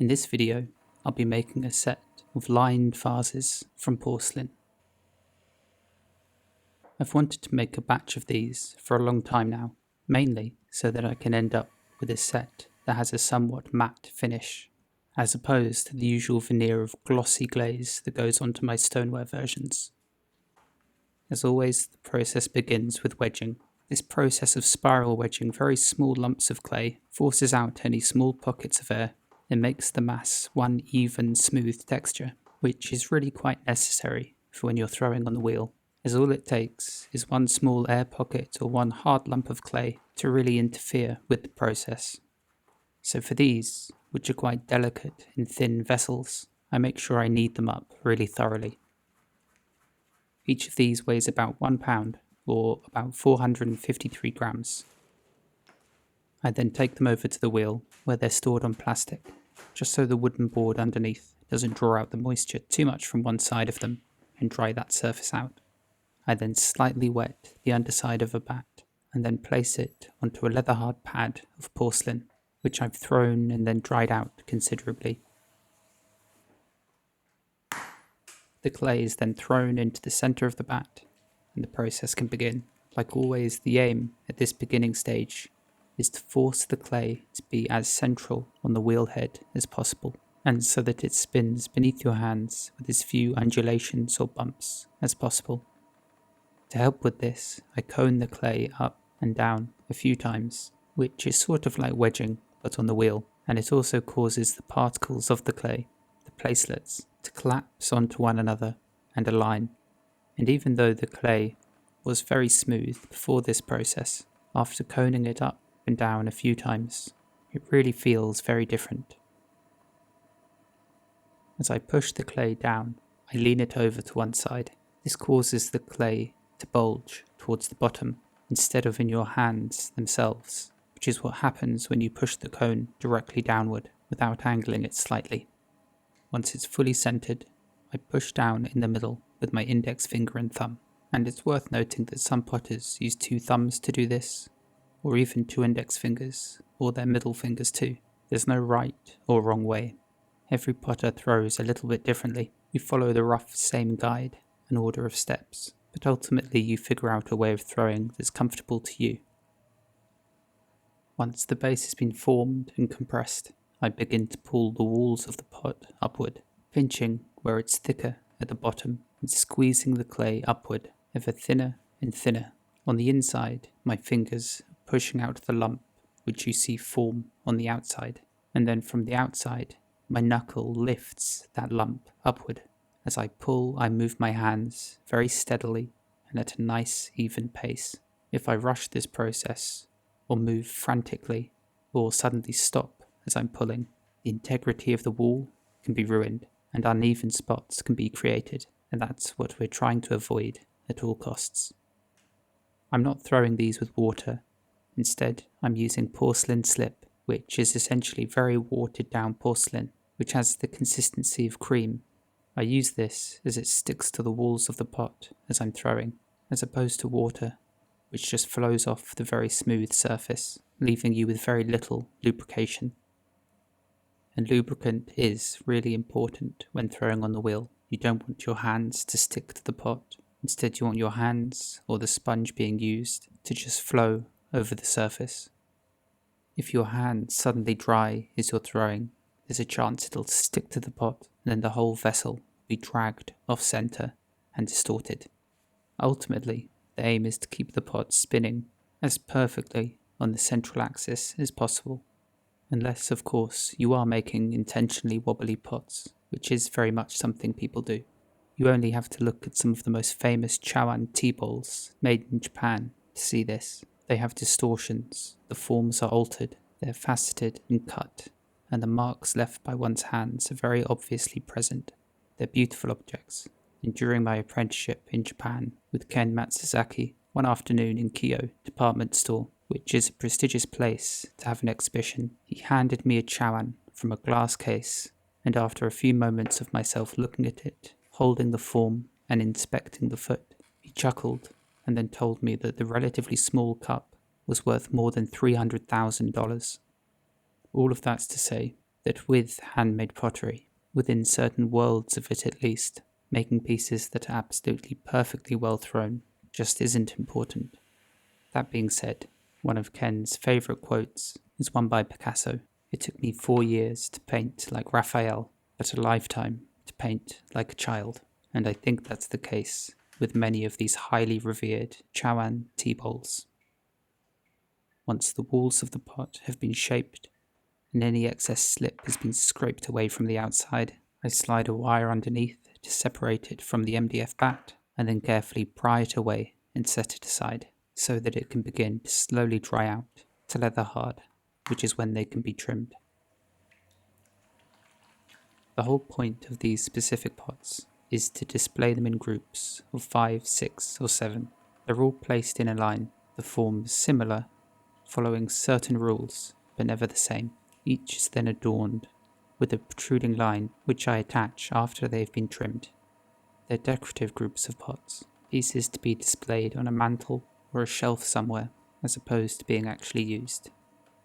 In this video, I'll be making a set of lined vases from porcelain. I've wanted to make a batch of these for a long time now, mainly so that I can end up with a set that has a somewhat matte finish, as opposed to the usual veneer of glossy glaze that goes onto my stoneware versions. As always, the process begins with wedging. This process of spiral wedging very small lumps of clay forces out any small pockets of air and makes the mass one even, smooth texture, which is really quite necessary for when you're throwing on the wheel, as all it takes is one small air pocket or one hard lump of clay to really interfere with the process. So for these, which are quite delicate in thin vessels, I make sure I knead them up really thoroughly. Each of these weighs about 1 pound, or about 453 grams. I then take them over to the wheel, where they're stored on plastic, just so the wooden board underneath doesn't draw out the moisture too much from one side of them and dry that surface out. I then slightly wet the underside of a bat, and then place it onto a leather-hard pad of porcelain, which I've thrown and then dried out considerably. The clay is then thrown into the centre of the bat, and the process can begin. Like always, the aim at this beginning stage is to force the clay to be as central on the wheel head as possible, and so that it spins beneath your hands with as few undulations or bumps as possible. To help with this, I cone the clay up and down a few times, which is sort of like wedging but on the wheel, and it also causes the particles of the clay, the placelets, to collapse onto one another and align. And even though the clay was very smooth before this process, after coning it up and down a few times, it really feels very different. As I push the clay down, I lean it over to one side. This causes the clay to bulge towards the bottom instead of in your hands themselves, which is what happens when you push the cone directly downward without angling it slightly. Once it's fully centered, I push down in the middle with my index finger and thumb, and it's worth noting that some potters use 2 thumbs to do this, or even 2 index fingers, or their middle fingers too. There's no right or wrong way. Every potter throws a little bit differently. You follow the rough same guide and order of steps, but ultimately you figure out a way of throwing that's comfortable to you. Once the base has been formed and compressed, I begin to pull the walls of the pot upward, pinching where it's thicker at the bottom and squeezing the clay upward, ever thinner and thinner. On the inside, my fingers are pushing out the lump which you see form on the outside, and then from the outside, my knuckle lifts that lump upward. As I pull, I move my hands very steadily and at a nice, even pace. If I rush this process, or move frantically, or suddenly stop as I'm pulling, the integrity of the wall can be ruined and uneven spots can be created, and that's what we're trying to avoid at all costs. I'm not throwing these with water. Instead, I'm using porcelain slip, which is essentially very watered down porcelain, which has the consistency of cream. I use this as it sticks to the walls of the pot as I'm throwing, as opposed to water, which just flows off the very smooth surface, leaving you with very little lubrication. And lubricant is really important when throwing on the wheel. You don't want your hands to stick to the pot. Instead, you want your hands, or the sponge being used, to just flow over the surface. If your hands suddenly dry as you're throwing, there's a chance it'll stick to the pot, and then the whole vessel will be dragged off center and distorted. Ultimately, the aim is to keep the pot spinning as perfectly on the central axis as possible. Unless, of course, you are making intentionally wobbly pots, which is very much something people do. You only have to look at some of the most famous Chowan tea bowls made in Japan to see this. They have distortions, the forms are altered, they're faceted and cut, and the marks left by one's hands are very obviously present. They're beautiful objects. And during my apprenticeship in Japan with Ken Matsuzaki, one afternoon in Kyo department store, which is a prestigious place to have an exhibition, he handed me a Chowan from a glass case, and after a few moments of myself looking at it, holding the form and inspecting the foot, he chuckled and then told me that the relatively small cup was worth more than $300,000. All of that's to say, that with handmade pottery, within certain worlds of it at least, making pieces that are absolutely perfectly well thrown just isn't important. That being said, one of Ken's favourite quotes is one by Picasso. It took me 4 years to paint like Raphael, but a lifetime to paint like a child. And I think that's the case with many of these highly revered Chowan tea bowls. Once the walls of the pot have been shaped and any excess slip has been scraped away from the outside, I slide a wire underneath to separate it from the MDF bat and then carefully pry it away and set it aside so that it can begin to slowly dry out to leather hard, which is when they can be trimmed. The whole point of these specific pots is to display them in groups of 5, 6 or 7. They're all placed in a line, the forms similar, following certain rules, but never the same. Each is then adorned with a protruding line which I attach after they've been trimmed. They're decorative groups of pots, pieces to be displayed on a mantle or a shelf somewhere, as opposed to being actually used.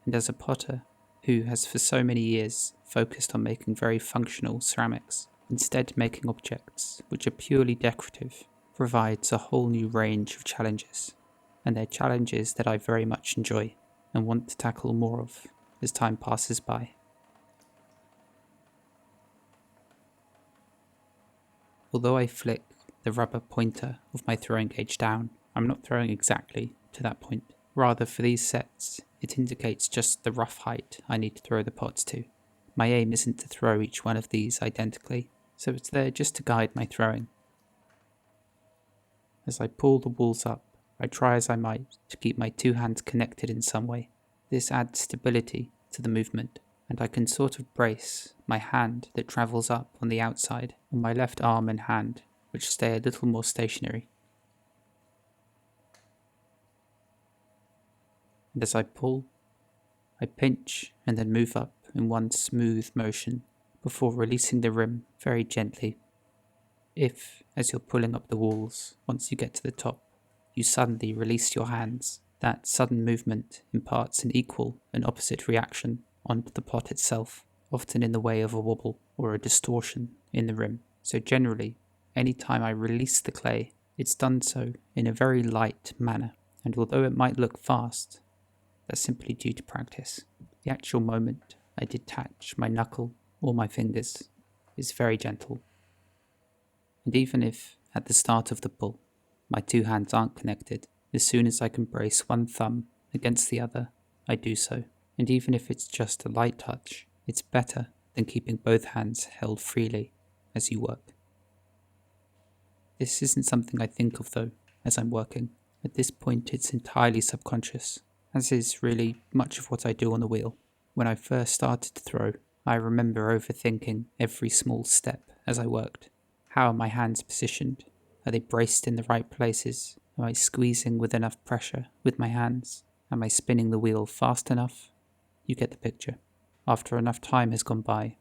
And as a potter, who has for so many years focused on making very functional ceramics, instead making objects which are purely decorative provides a whole new range of challenges, and they're challenges that I very much enjoy and want to tackle more of as time passes by. Although I flick the rubber pointer of my throwing gauge down, I'm not throwing exactly to that point. Rather, for these sets, it indicates just the rough height I need to throw the pots to. My aim isn't to throw each one of these identically, so it's there just to guide my throwing. As I pull the walls up, I try as I might to keep my two hands connected in some way. This adds stability to the movement, and I can sort of brace my hand that travels up on the outside on my left arm and hand, which stay a little more stationary. And as I pull, I pinch and then move up in one smooth motion before releasing the rim very gently. If, as you're pulling up the walls, once you get to the top, you suddenly release your hands, that sudden movement imparts an equal and opposite reaction onto the pot itself, often in the way of a wobble or a distortion in the rim. So generally, any time I release the clay, it's done so in a very light manner, and although it might look fast, that's simply due to practice. The actual moment I detach my knuckle or my fingers is very gentle. And even if, at the start of the pull, my two hands aren't connected, as soon as I can brace one thumb against the other, I do so. And even if it's just a light touch, it's better than keeping both hands held freely as you work. This isn't something I think of though, as I'm working. At this point it's entirely subconscious, as is really much of what I do on the wheel. When I first started to throw, I remember overthinking every small step as I worked. How are my hands positioned? Are they braced in the right places? Am I squeezing with enough pressure with my hands? Am I spinning the wheel fast enough? You get the picture. After enough time has gone by,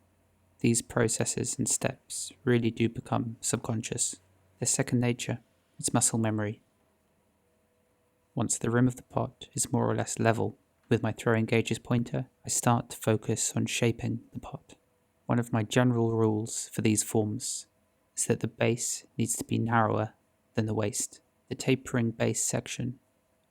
these processes and steps really do become subconscious. They're second nature. It's muscle memory. Once the rim of the pot is more or less level with my throwing gauge's pointer, I start to focus on shaping the pot. One of my general rules for these forms is that the base needs to be narrower than the waist. The tapering base section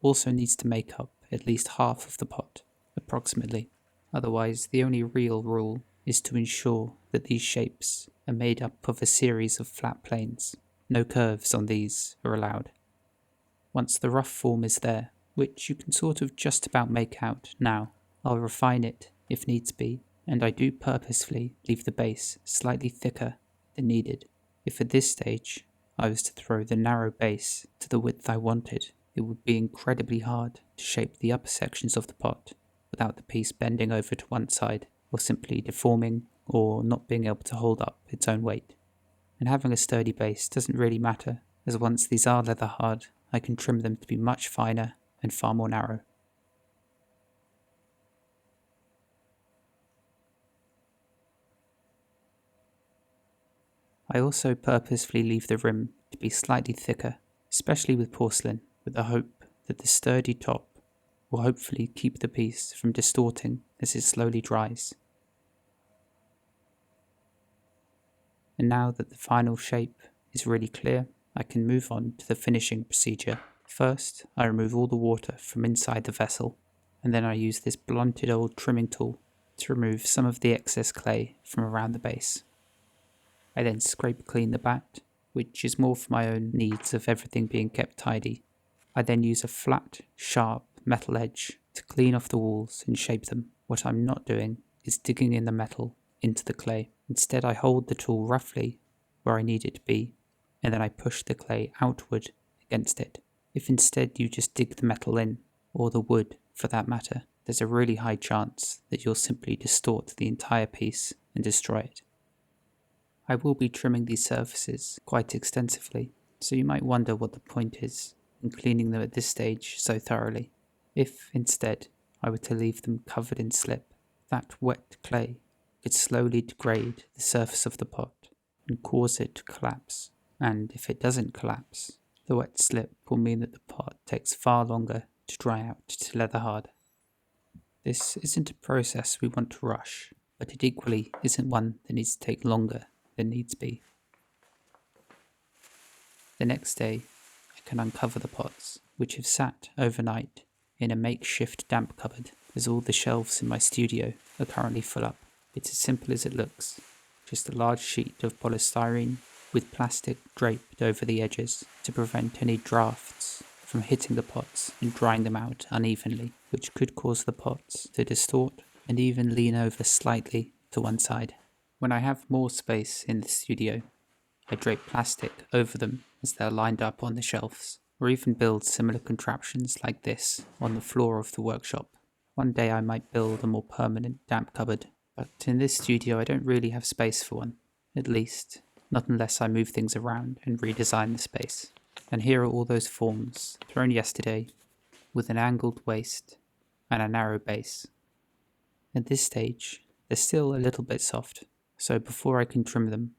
also needs to make up at least half of the pot, approximately. Otherwise, the only real rule is to ensure that these shapes are made up of a series of flat planes. No curves on these are allowed. Once the rough form is there, which you can sort of just about make out now, I'll refine it if needs be, and I do purposefully leave the base slightly thicker than needed. If at this stage I was to throw the narrow base to the width I wanted, it would be incredibly hard to shape the upper sections of the pot without the piece bending over to one side, or simply deforming, or not being able to hold up its own weight. And having a sturdy base doesn't really matter, as once these are leather hard, I can trim them to be much finer and far more narrow. I also purposefully leave the rim to be slightly thicker, especially with porcelain, with the hope that the sturdy top will hopefully keep the piece from distorting as it slowly dries. And now that the final shape is really clear, I can move on to the finishing procedure. First, I remove all the water from inside the vessel, and then I use this blunted old trimming tool to remove some of the excess clay from around the base. I then scrape clean the bat, which is more for my own needs of everything being kept tidy. I then use a flat, sharp metal edge to clean off the walls and shape them. What I'm not doing is digging in the metal into the clay. Instead, I hold the tool roughly where I need it to be, and then I push the clay outward against it. If instead you just dig the metal in, or the wood for that matter, there's a really high chance that you'll simply distort the entire piece and destroy it. I will be trimming these surfaces quite extensively, so you might wonder what the point is in cleaning them at this stage so thoroughly. If, instead, I were to leave them covered in slip, that wet clay could slowly degrade the surface of the pot and cause it to collapse. And if it doesn't collapse, the wet slip will mean that the pot takes far longer to dry out to leather hard. This isn't a process we want to rush, but it equally isn't one that needs to take longer than needs be. The next day, I can uncover the pots, which have sat overnight in a makeshift damp cupboard, as all the shelves in my studio are currently full up. It's as simple as it looks, just a large sheet of polystyrene with plastic draped over the edges to prevent any drafts from hitting the pots and drying them out unevenly, which could cause the pots to distort and even lean over slightly to one side. When I have more space in the studio, I drape plastic over them as they're lined up on the shelves, or even build similar contraptions like this on the floor of the workshop. One day I might build a more permanent damp cupboard, but in this studio I don't really have space for one, at least not unless I move things around and redesign the space. And here are all those forms thrown yesterday with an angled waist and a narrow base. At this stage, they're still a little bit soft, so before I can trim them,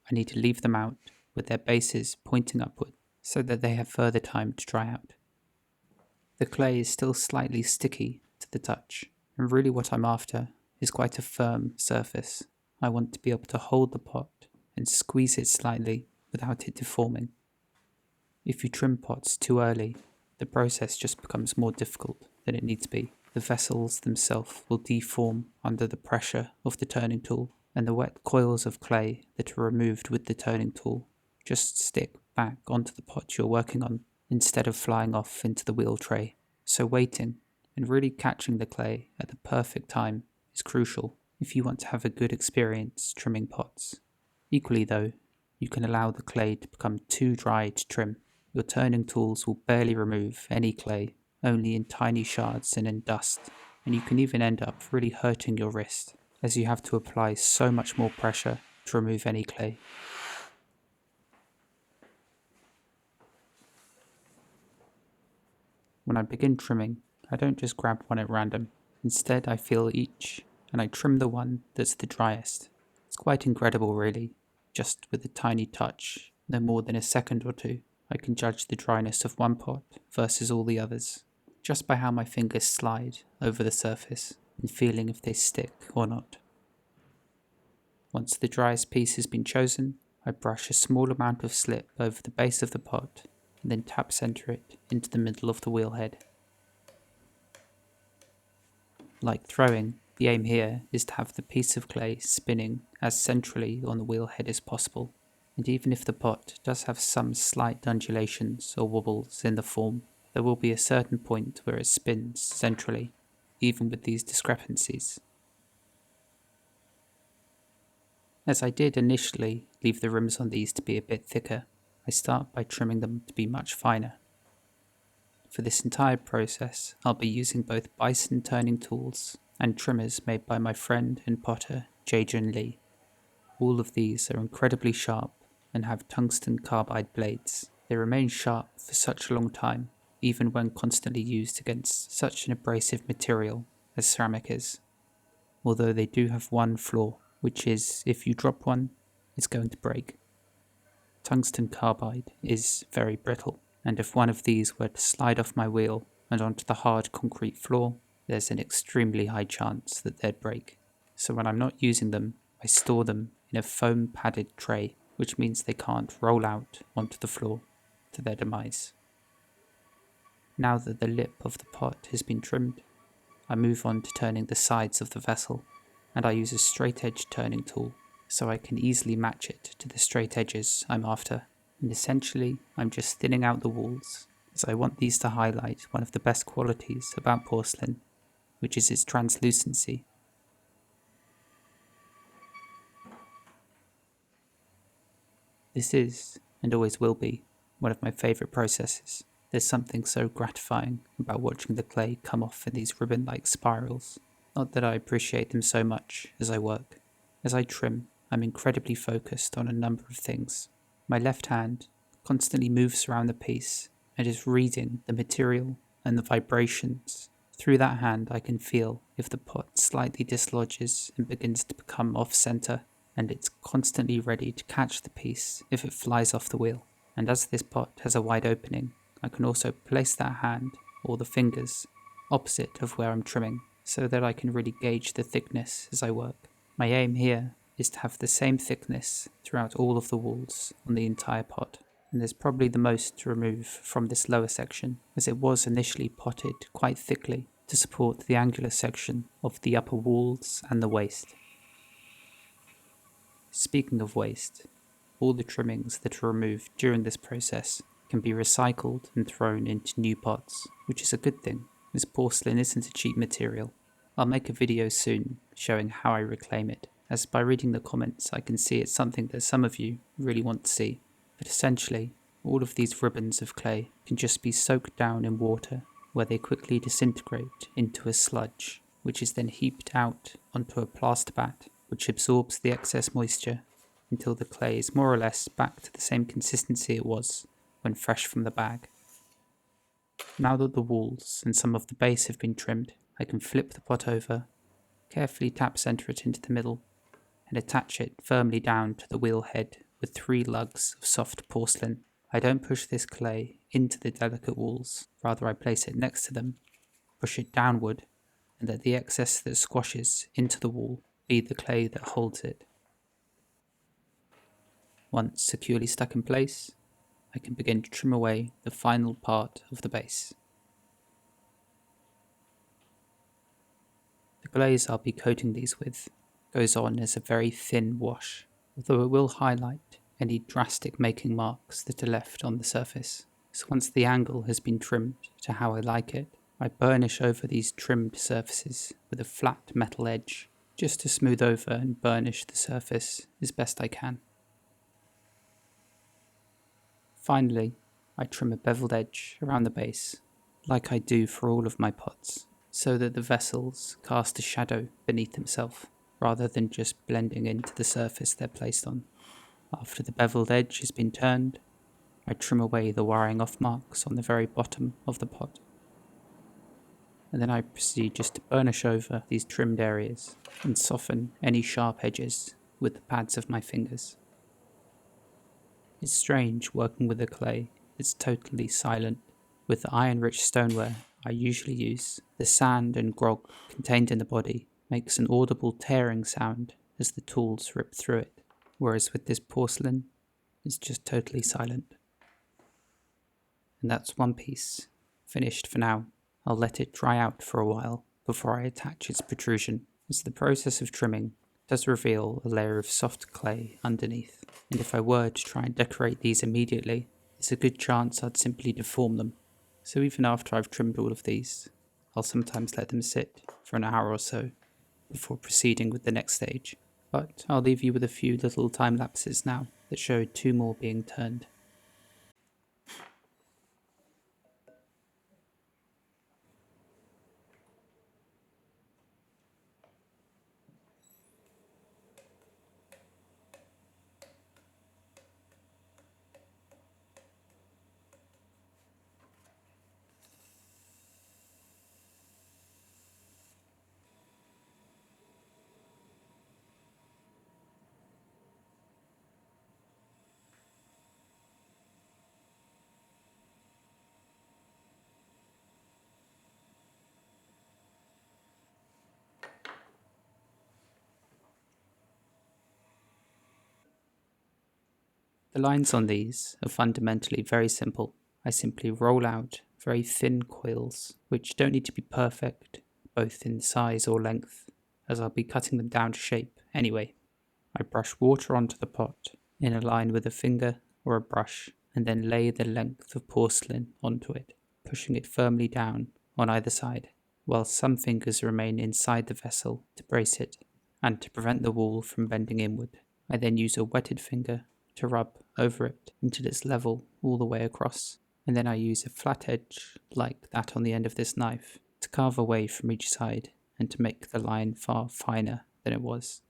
I need to leave them out with their bases pointing upward so that they have further time to dry out. The clay is still slightly sticky to the touch, and really what I'm after is quite a firm surface. I want to be able to hold the pot and squeeze it slightly without it deforming. If you trim pots too early, the process just becomes more difficult than it needs to be. The vessels themselves will deform under the pressure of the turning tool, and the wet coils of clay that are removed with the turning tool just stick back onto the pot you're working on instead of flying off into the wheel tray. So waiting and really catching the clay at the perfect time is crucial if you want to have a good experience trimming pots. Equally though, you can allow the clay to become too dry to trim. Your turning tools will barely remove any clay, only in tiny shards and in dust, and you can even end up really hurting your wrist, as you have to apply so much more pressure to remove any clay. When I begin trimming, I don't just grab one at random. Instead, I feel each, and I trim the one that's the driest. It's quite incredible really. Just with a tiny touch, no more than a second or two, I can judge the dryness of one pot versus all the others, just by how my fingers slide over the surface and feeling if they stick or not. Once the driest piece has been chosen, I brush a small amount of slip over the base of the pot and then tap center it into the middle of the wheel head. Like throwing, the aim here is to have the piece of clay spinning as centrally on the wheel head as possible, and even if the pot does have some slight undulations or wobbles in the form, there will be a certain point where it spins centrally, even with these discrepancies. As I did initially leave the rims on these to be a bit thicker, I start by trimming them to be much finer. For this entire process, I'll be using both bison turning tools and trimmers made by my friend and potter, Jae-Jun Lee. All of these are incredibly sharp and have tungsten carbide blades. They remain sharp for such a long time, even when constantly used against such an abrasive material as ceramic is. Although they do have one flaw, which is if you drop one, it's going to break. Tungsten carbide is very brittle, and if one of these were to slide off my wheel and onto the hard concrete floor, there's an extremely high chance that they'd break. So when I'm not using them, I store them in a foam padded tray, which means they can't roll out onto the floor to their demise. Now that the lip of the pot has been trimmed, I move on to turning the sides of the vessel, and I use a straight edge turning tool so I can easily match it to the straight edges I'm after. And essentially, I'm just thinning out the walls, as I want these to highlight one of the best qualities about porcelain, which is its translucency. This is, and always will be, one of my favourite processes. There's something so gratifying about watching the clay come off in these ribbon-like spirals. Not that I appreciate them so much as I work. As I trim, I'm incredibly focused on a number of things. My left hand constantly moves around the piece and is reading the material and the vibrations. Through that hand I can feel if the pot slightly dislodges and begins to become off-center, and it's constantly ready to catch the piece if it flies off the wheel. And as this pot has a wide opening, I can also place that hand, or the fingers, opposite of where I'm trimming, so that I can really gauge the thickness as I work. My aim here is to have the same thickness throughout all of the walls on the entire pot, and there's probably the most to remove from this lower section, as it was initially potted quite thickly to support the angular section of the upper walls and the waist. Speaking of waste, all the trimmings that are removed during this process can be recycled and thrown into new pots, which is a good thing, as porcelain isn't a cheap material. I'll make a video soon showing how I reclaim it, as by reading the comments I can see it's something that some of you really want to see. But essentially, all of these ribbons of clay can just be soaked down in water, where they quickly disintegrate into a sludge, which is then heaped out onto a plaster bat, which absorbs the excess moisture until the clay is more or less back to the same consistency it was when fresh from the bag. Now that the walls and some of the base have been trimmed, I can flip the pot over, carefully tap center it into the middle, and attach it firmly down to the wheel head with 3 lugs of soft porcelain. I don't push this clay into the delicate walls, rather I place it next to them, push it downward, and let the excess that squashes into the wall be the clay that holds it. Once securely stuck in place, I can begin to trim away the final part of the base. The glaze I'll be coating these with goes on as a very thin wash, although it will highlight any drastic making marks that are left on the surface. So once the angle has been trimmed to how I like it, I burnish over these trimmed surfaces with a flat metal edge, just to smooth over and burnish the surface as best I can. Finally, I trim a beveled edge around the base, like I do for all of my pots, so that the vessels cast a shadow beneath themselves, rather than just blending into the surface they're placed on. After the beveled edge has been turned, I trim away the wiring off marks on the very bottom of the pot. And then I proceed just to burnish over these trimmed areas and soften any sharp edges with the pads of my fingers. It's strange working with the clay. It's totally silent. With the iron-rich stoneware I usually use, the sand and grog contained in the body makes an audible tearing sound as the tools rip through it, whereas with this porcelain, it's just totally silent. And that's one piece, finished for now. I'll let it dry out for a while before I attach its protrusion, as the process of trimming does reveal a layer of soft clay underneath, and if I were to try and decorate these immediately, there's a good chance I'd simply deform them. So even after I've trimmed all of these, I'll sometimes let them sit for an hour or so before proceeding with the next stage. But I'll leave you with a few little time lapses now that show 2 more being turned. The lines on these are fundamentally very simple. I simply roll out very thin coils, which don't need to be perfect, both in size or length, as I'll be cutting them down to shape anyway. I brush water onto the pot in a line with a finger or a brush, and then lay the length of porcelain onto it, pushing it firmly down on either side, while some fingers remain inside the vessel to brace it and to prevent the wall from bending inward. I then use a wetted finger to rub over it until it's level all the way across, and then I use a flat edge like that on the end of this knife to carve away from each side and to make the line far finer than it was.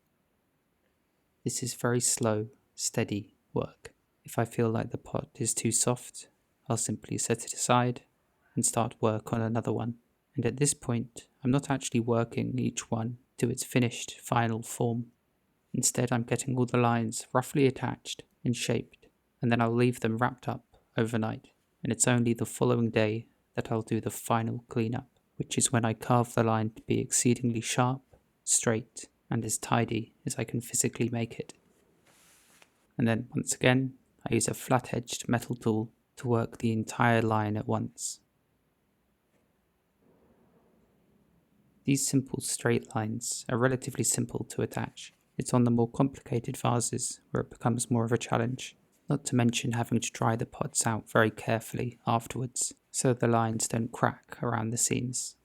This is very slow, steady work. If I feel like the pot is too soft, I'll simply set it aside and start work on another one. And at this point, I'm not actually working each one to its finished final form. Instead, I'm getting all the lines roughly attached and shaped, and then I'll leave them wrapped up overnight. And it's only the following day that I'll do the final cleanup, which is when I carve the line to be exceedingly sharp, straight, and as tidy as I can physically make it. And then once again, I use a flat-edged metal tool to work the entire line at once. These simple straight lines are relatively simple to attach. It's on the more complicated vases where it becomes more of a challenge, not to mention having to dry the pots out very carefully afterwards so the lines don't crack around the seams.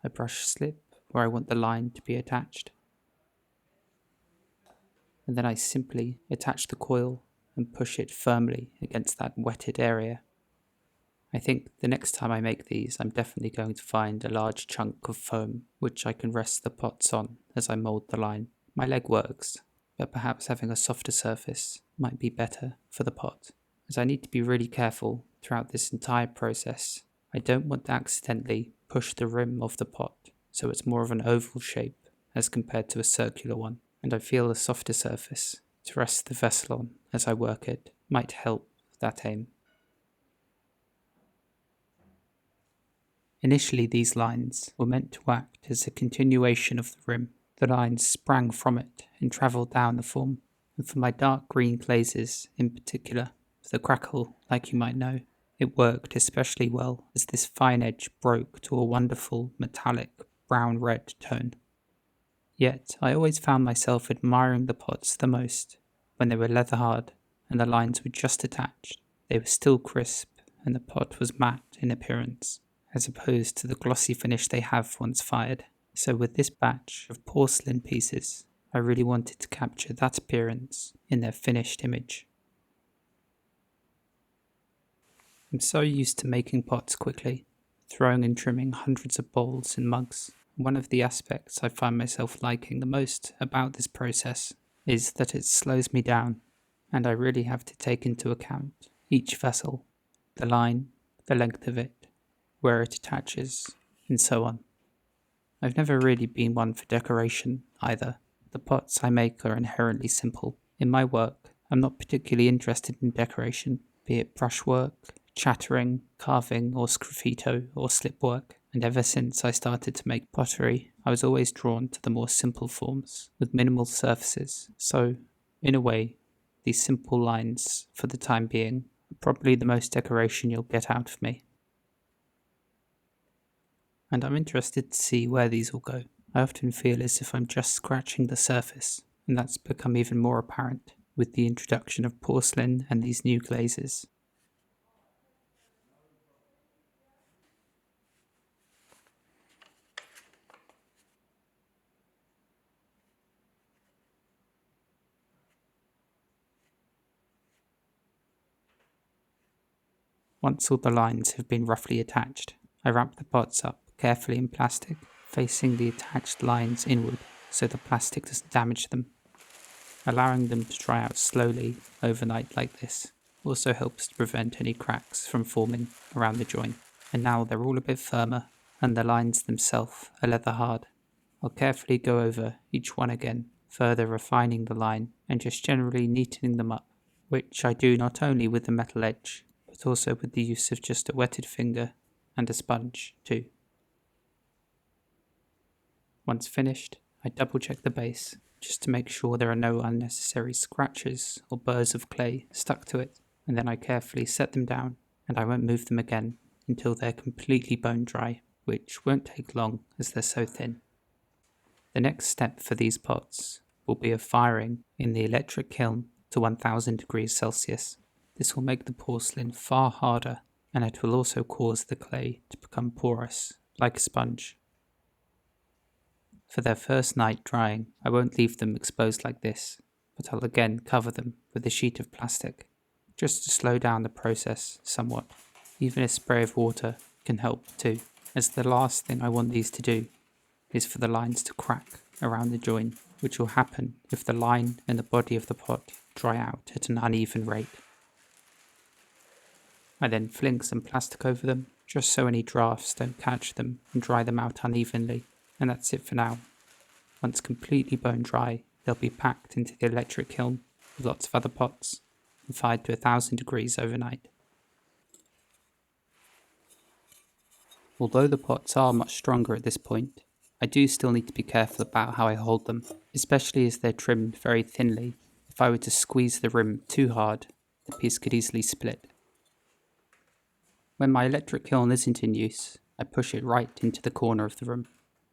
I brush slip where I want the line to be attached, and then I simply attach the coil and push it firmly against that wetted area. I think the next time I make these, I'm definitely going to find a large chunk of foam which I can rest the pots on as I mould the line. My leg works, but perhaps having a softer surface might be better for the pot, as I need to be really careful throughout this entire process. I don't want to accidentally push the rim of the pot so it's more of an oval shape as compared to a circular one, and I feel a softer surface to rest the vessel on as I work it might help that aim. Initially, these lines were meant to act as a continuation of the rim. The lines sprang from it and travelled down the form, and for my dark green glazes in particular, the crackle, like you might know, it worked especially well as this fine edge broke to a wonderful metallic brown-red tone. Yet I always found myself admiring the pots the most when they were leather hard and the lines were just attached. They were still crisp and the pot was matte in appearance, as opposed to the glossy finish they have once fired. So with this batch of porcelain pieces, I really wanted to capture that appearance in their finished image. I'm so used to making pots quickly, throwing and trimming hundreds of bowls and mugs. One of the aspects I find myself liking the most about this process is that it slows me down, and I really have to take into account each vessel, the line, the length of it, where it attaches, and so on. I've never really been one for decoration either. The pots I make are inherently simple. In my work, I'm not particularly interested in decoration, be it brushwork, chattering, carving, or sgraffito, or slipwork. And ever since I started to make pottery, I was always drawn to the more simple forms, with minimal surfaces. So, in a way, these simple lines, for the time being, are probably the most decoration you'll get out of me. And I'm interested to see where these will go. I often feel as if I'm just scratching the surface, and that's become even more apparent with the introduction of porcelain and these new glazes. Once all the lines have been roughly attached, I wrap the pots up carefully in plastic, facing the attached lines inward so the plastic doesn't damage them. Allowing them to dry out slowly overnight like this also helps to prevent any cracks from forming around the joint. And now they're all a bit firmer, and the lines themselves are leather hard. I'll carefully go over each one again, further refining the line and just generally neatening them up, which I do not only with the metal edge, but also with the use of just a wetted finger and a sponge too. Once finished, I double check the base just to make sure there are no unnecessary scratches or burrs of clay stuck to it, and then I carefully set them down, and I won't move them again until they're completely bone dry, which won't take long as they're so thin. The next step for these pots will be a firing in the electric kiln to 1000 degrees Celsius. This will make the porcelain far harder, and it will also cause the clay to become porous, like a sponge. For their first night drying, I won't leave them exposed like this, but I'll again cover them with a sheet of plastic, just to slow down the process somewhat. Even a spray of water can help too, as the last thing I want these to do is for the lines to crack around the join, which will happen if the line and the body of the pot dry out at an uneven rate. I then fling some plastic over them, just so any drafts don't catch them and dry them out unevenly, and that's it for now. Once completely bone dry, they'll be packed into the electric kiln with lots of other pots and fired to 1000 degrees overnight. Although the pots are much stronger at this point, I do still need to be careful about how I hold them, especially as they're trimmed very thinly. If I were to squeeze the rim too hard, the piece could easily split. When my electric kiln isn't in use, I push it right into the corner of the room.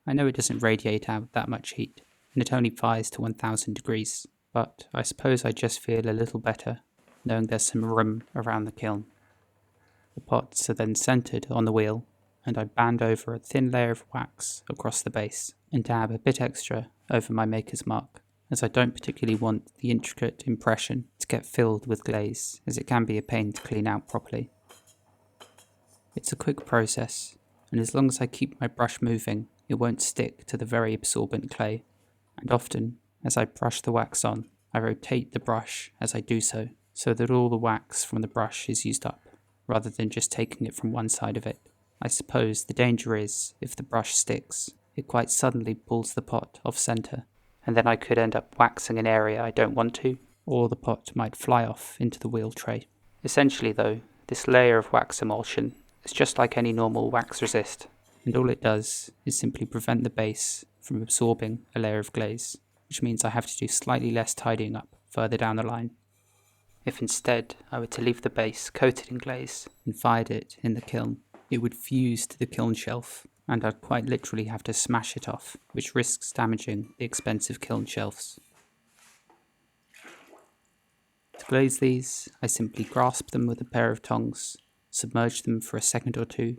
I know it doesn't radiate out that much heat, and it only fires to 1000 degrees, but I suppose I just feel a little better knowing there's some room around the kiln. The pots are then centered on the wheel, and I band over a thin layer of wax across the base and dab a bit extra over my maker's mark, as I don't particularly want the intricate impression to get filled with glaze, as it can be a pain to clean out properly. It's a quick process, and as long as I keep my brush moving, it won't stick to the very absorbent clay, and often, as I brush the wax on, I rotate the brush as I do so that all the wax from the brush is used up, rather than just taking it from one side of it. I suppose the danger is, if the brush sticks, it quite suddenly pulls the pot off centre, and then I could end up waxing an area I don't want to, or the pot might fly off into the wheel tray. Essentially though, this layer of wax emulsion is just like any normal wax resist, and all it does is simply prevent the base from absorbing a layer of glaze, which means I have to do slightly less tidying up further down the line. If instead I were to leave the base coated in glaze and fired it in the kiln, it would fuse to the kiln shelf, and I'd quite literally have to smash it off, which risks damaging the expensive kiln shelves. To glaze these, I simply grasp them with a pair of tongs, submerge them for a second or two,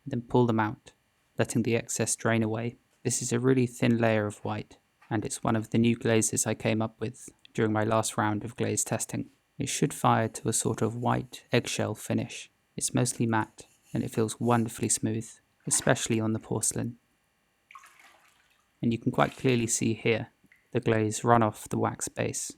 and then pull them out, letting the excess drain away. This is a really thin layer of white, and it's one of the new glazes I came up with during my last round of glaze testing. It should fire to a sort of white eggshell finish. It's mostly matte, and it feels wonderfully smooth, especially on the porcelain. And you can quite clearly see here the glaze run off the wax base.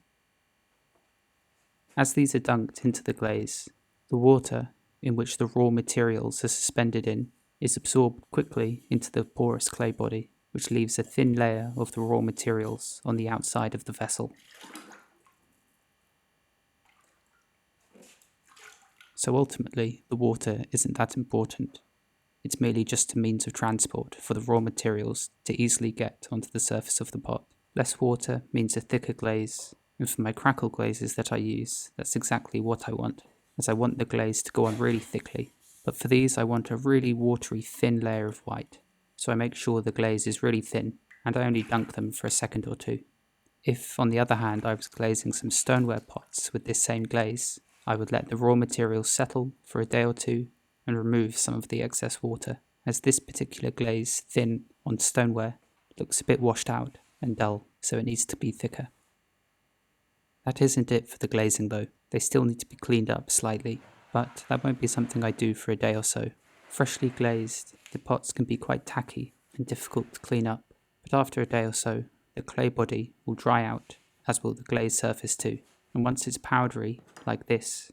As these are dunked into the glaze, the water in which the raw materials are suspended in is absorbed quickly into the porous clay body, which leaves a thin layer of the raw materials on the outside of the vessel. So ultimately, the water isn't that important. It's merely just a means of transport for the raw materials to easily get onto the surface of the pot. Less water means a thicker glaze, and for my crackle glazes that I use, that's exactly what I want, as I want the glaze to go on really thickly. But for these I want a really watery thin layer of white, so I make sure the glaze is really thin, and I only dunk them for a second or two. If, on the other hand, I was glazing some stoneware pots with this same glaze, I would let the raw materials settle for a day or two and remove some of the excess water, as this particular glaze, thin on stoneware, looks a bit washed out and dull, so it needs to be thicker. That isn't it for the glazing though. They still need to be cleaned up slightly, but that won't be something I do for a day or so. Freshly glazed, the pots can be quite tacky and difficult to clean up, but after a day or so, the clay body will dry out, as will the glazed surface too. And once it's powdery, like this,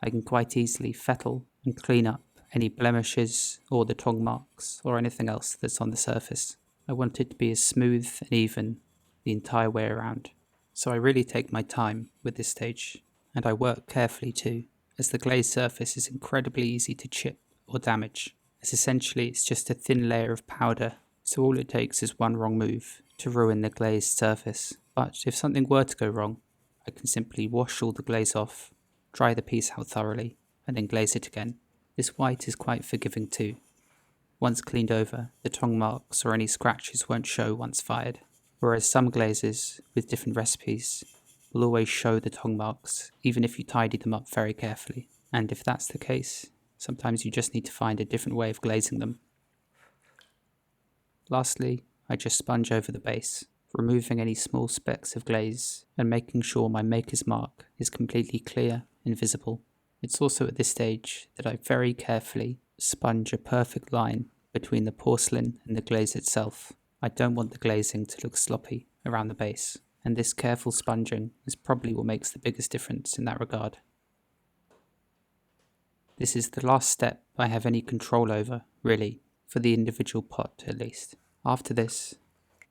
I can quite easily fettle and clean up any blemishes or the tongue marks or anything else that's on the surface. I want it to be as smooth and even the entire way around. So I really take my time with this stage, and I work carefully too, as the glazed surface is incredibly easy to chip or damage, as essentially it's just a thin layer of powder so all it takes is one wrong move to ruin the glazed surface. But if something were to go wrong, I can simply wash all the glaze off, dry the piece out thoroughly, and then glaze it again. This white is quite forgiving too. Once cleaned over, the tongue marks or any scratches won't show once fired, whereas some glazes, with different recipes, will always show the tongue marks, even if you tidy them up very carefully. And if that's the case, sometimes you just need to find a different way of glazing them. Lastly, I just sponge over the base, removing any small specks of glaze and making sure my maker's mark is completely clear and visible. It's also at this stage that I very carefully sponge a perfect line between the porcelain and the glaze itself. I don't want the glazing to look sloppy around the base, and this careful sponging is probably what makes the biggest difference in that regard. This is the last step I have any control over, really, for the individual pot at least. After this,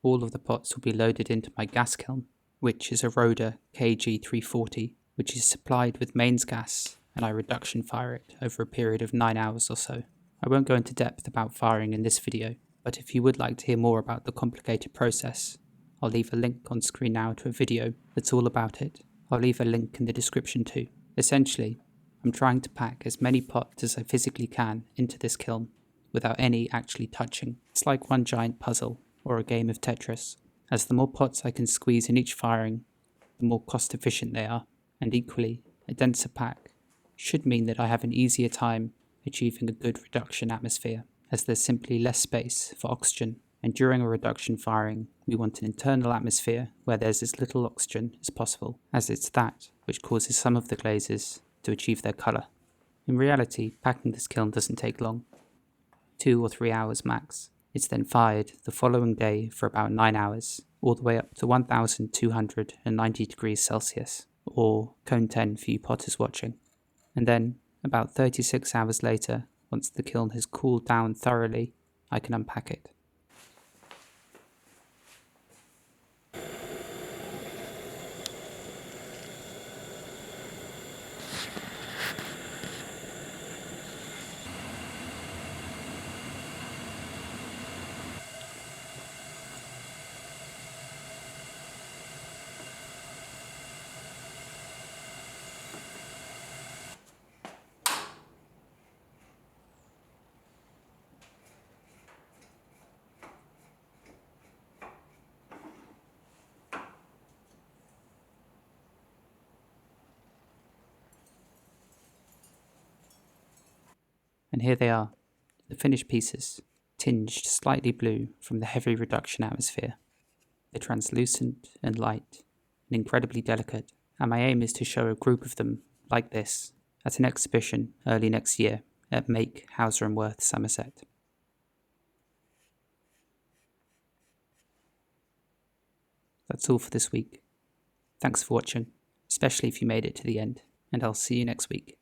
all of the pots will be loaded into my gas kiln, which is a Rohde KG-340, which is supplied with mains gas, and I reduction fire it over a period of 9 hours or so. I won't go into depth about firing in this video, but if you would like to hear more about the complicated process, I'll leave a link on screen now to a video that's all about it. I'll leave a link in the description too. Essentially, I'm trying to pack as many pots as I physically can into this kiln without any actually touching. It's like one giant puzzle or a game of Tetris. As the more pots I can squeeze in each firing, the more cost efficient they are, and equally, a denser pack should mean that I have an easier time achieving a good reduction atmosphere, as there's simply less space for oxygen, and during a reduction firing we want an internal atmosphere where there's as little oxygen as possible, as it's that which causes some of the glazes to achieve their colour. In reality, packing this kiln doesn't take long, 2 or 3 hours max. It's then fired the following day for about 9 hours, all the way up to 1290 degrees Celsius, or cone 10 for you potters watching. And then, about 36 hours later, once the kiln has cooled down thoroughly, I can unpack it. And here they are, the finished pieces, tinged slightly blue from the heavy reduction atmosphere. They're translucent and light, and incredibly delicate, and my aim is to show a group of them, like this, at an exhibition early next year at Make, Hauser & Wirth, Somerset. That's all for this week. Thanks for watching, especially if you made it to the end, and I'll see you next week.